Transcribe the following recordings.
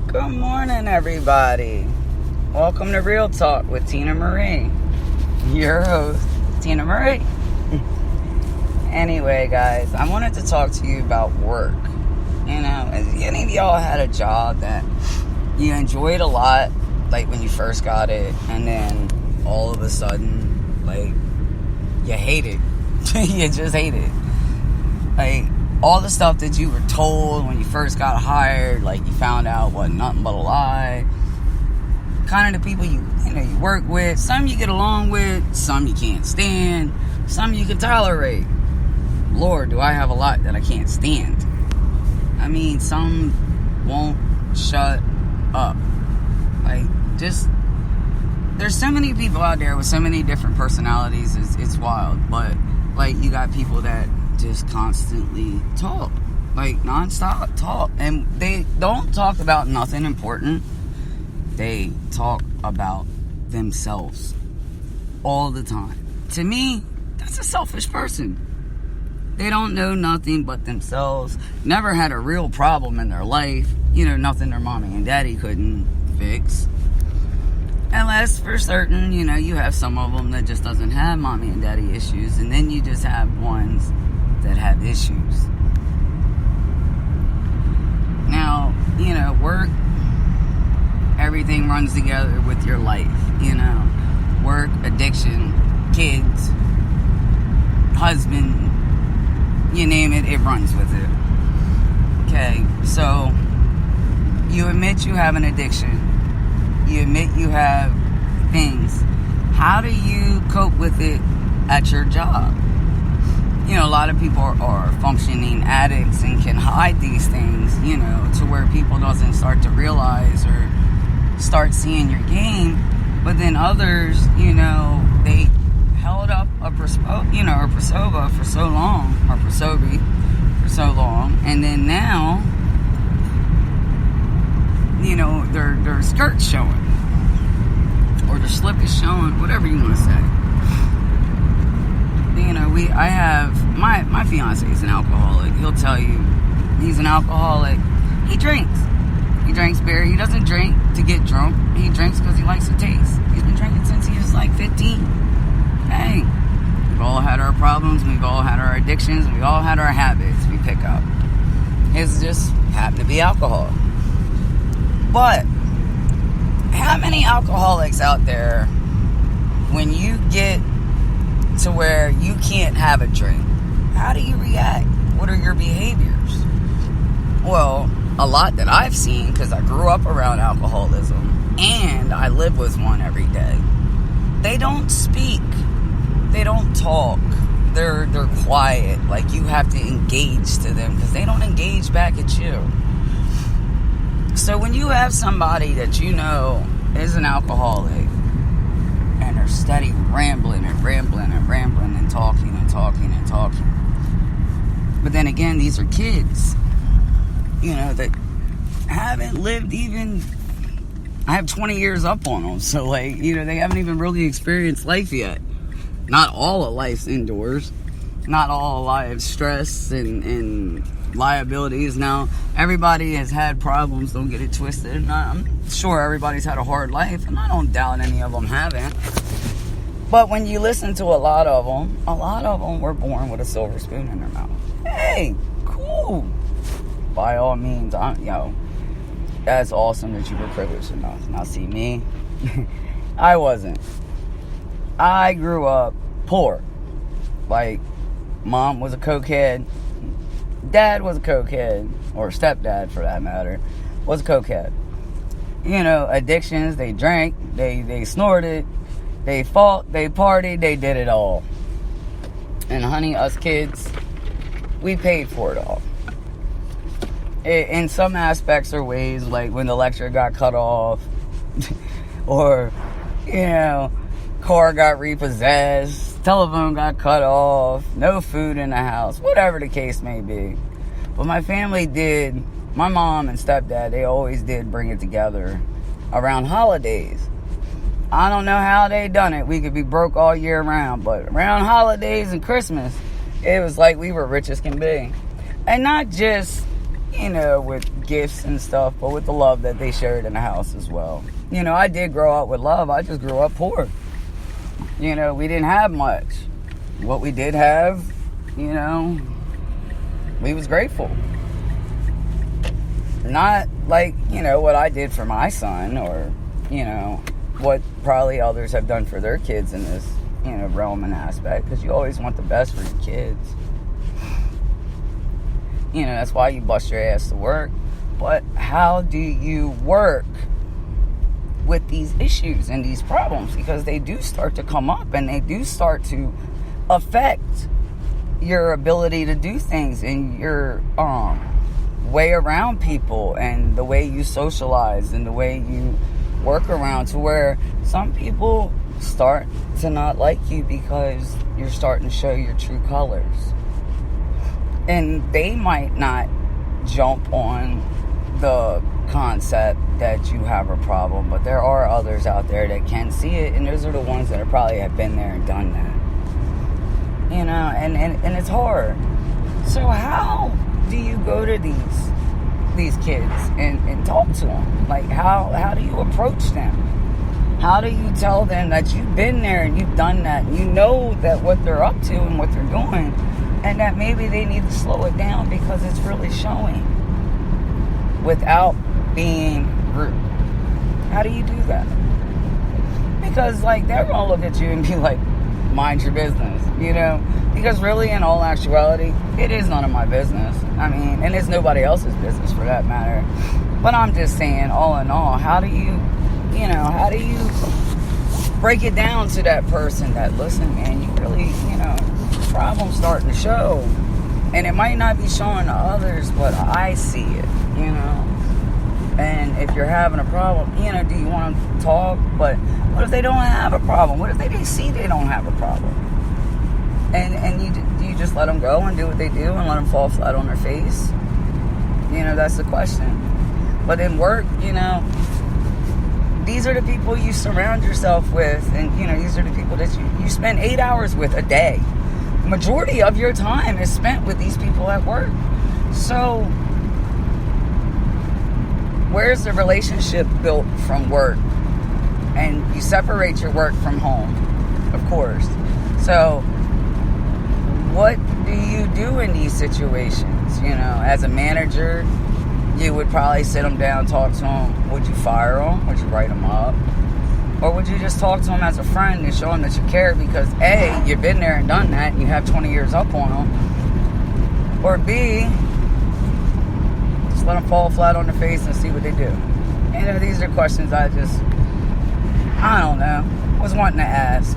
Good morning, everybody. Welcome to Real Talk with Tinamarie. Your host, Tinamarie. Anyway, guys, I wanted to talk to you about work. You know, any of y'all had a job that you enjoyed a lot, like when you first got it, and then all of a sudden, like, you hate it. You just hate it. Like, all the stuff that you were told when you first got hired, like you found out wasn't nothing but a lie. Kind of the people you work with, some you get along with, some you can't stand, some you can tolerate. Lord, do I have a lot that I can't stand. I mean, some won't shut up. Like, just, there's so many people out there with so many different personalities, it's wild. But, like, you got people that just constantly talk, like non-stop talk, and they don't talk about nothing important. They talk about themselves all the time. To me, that's a selfish person. They don't know nothing but themselves, never had a real problem in their life, nothing their mommy and daddy couldn't fix. Unless for certain, you have some of them that just doesn't have mommy and daddy issues, and then you just have ones that have issues. Now, work, everything runs together with your life, work, addiction, kids, husband, you name it, it runs with it. Okay, so you admit you have an addiction, you admit you have things. How do you cope with it at your job? A lot of people are functioning addicts and can hide these things, to where people doesn't start to realize or start seeing your game. But then others, they held up a Prosova for so long, or Prosobi for so long, and then now, their skirt's showing, or their slip is showing, whatever you want to say. I have, my fiance is an alcoholic. He'll tell you he's an alcoholic. He drinks beer. He doesn't drink to get drunk. He drinks because he likes the taste. He's been drinking since he was like 15. Hey, we've all had our problems. We've all had our addictions. We've all had our habits we pick up. His just happened to be alcohol. But how many alcoholics out there, when you get to where you can't have a drink, how do you react? What are your behaviors? Well, a lot that I've seen, because I grew up around alcoholism and I live with one every day. They don't speak. They don't talk. They're quiet. Like, you have to engage to them because they don't engage back at you. So when you have somebody that is an alcoholic, and they're steady rambling and talking and talking and talking. But then again, these are kids, that haven't lived even, I have 20 years up on them. So, like, they haven't even really experienced life yet. Not all of life's indoors. Not all of life's stress and liabilities. Now, everybody has had problems, don't get it twisted. And I'm sure everybody's had a hard life, and I don't doubt any of them haven't. But when you listen to a lot of them were born with a silver spoon in their mouth. Hey, cool. By all means, that's awesome that you were privileged enough. Now, see me, I wasn't. I grew up poor. Like, mom was a cokehead. Dad was a cokehead, or stepdad for that matter, was a cokehead. Addictions, they drank, they snorted, they fought, they partied, they did it all. And honey, us kids, we paid for it all. In some aspects or ways, like when the electric got cut off, or, car got repossessed, telephone got cut off, no food in the house, whatever the case may be. But my family did, my mom and stepdad, they always did bring it together around holidays. I don't know how they done it. We could be broke all year round, but around holidays and Christmas, it was like we were rich as can be. And not just, with gifts and stuff, but with the love that they shared in the house as well. You know, I did grow up with love. I just grew up poor. You know, we didn't have much. What we did have, you know, we was grateful. Not like, you know, what I did for my son, or, you know, what probably others have done for their kids in this, you know, realm and aspect, because you always want the best for your kids. You know, that's why you bust your ass to work. But how do you work with these issues and these problems? Because they do start to come up, and they do start to affect your ability to do things, and your way around people, and the way you socialize, and the way you work around, to where some people start to not like you because you're starting to show your true colors. And they might not jump on the concept that you have a problem, but there are others out there that can see it, and those are the ones that probably have been there and done that. You know, and it's hard. So how do you go to these kids and talk to them? Like, how do you approach them? How do you tell them that you've been there and you've done that, and you know that what they're up to and what they're doing, and that maybe they need to slow it down because it's really showing, without being rude? How do you do that? Because, like, they're gonna look at you and be like, mind your business, you know? Because really, in all actuality, it is none of my business. I mean, and it's nobody else's business for that matter. But I'm just saying, all in all, how do you break it down to that person that, listen, man, you really, you know, problem's starting to show. And it might not be showing to others, but I see it, you know? And if you're having a problem, you know, do you want to talk? But what if they don't have a problem? What if they see they don't have a problem? And you just let them go and do what they do and let them fall flat on their face? You know, that's the question. But in work, you know, these are the people you surround yourself with, and, you know, these are the people that you spend 8 hours with a day. The majority of your time is spent with these people at work. So where's the relationship built from work? And you separate your work from home, of course. So what do you do in these situations? You know, as a manager, you would probably sit them down, talk to them. Would you fire them? Would you write them up? Or would you just talk to them as a friend and show them that you care because, A, you've been there and done that and you have 20 years up on them? Or B, just let them fall flat on their face and see what they do? You know, these are questions I don't know, was wanting to ask.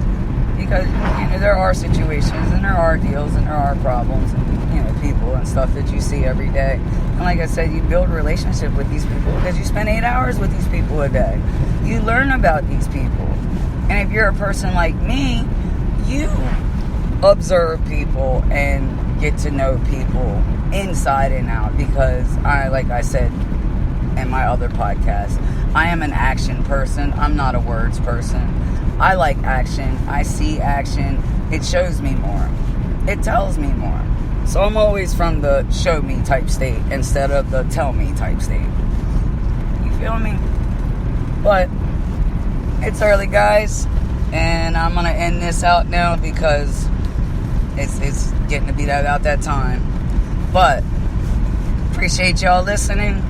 Because, you know, there are situations and there are deals and there are problems and, you know, people and stuff that you see every day. And like I said, you build a relationship with these people because you spend 8 hours with these people a day. You learn about these people. And if you're a person like me, you observe people and get to know people inside and out, because like I said in my other podcast, I am an action person. I'm not a words person. I like action. I see action. It shows me more. It tells me more. So I'm always from the show me type state instead of the tell me type state. You feel me? But it's early, guys, and I'm gonna end this out now because it's getting to be about that time. But appreciate y'all listening.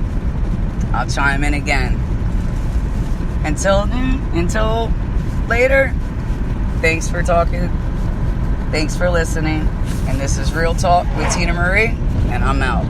I'll chime in again. Until later, thanks for talking. Thanks for listening. And this is Real Talk with Tinamarie, and I'm out.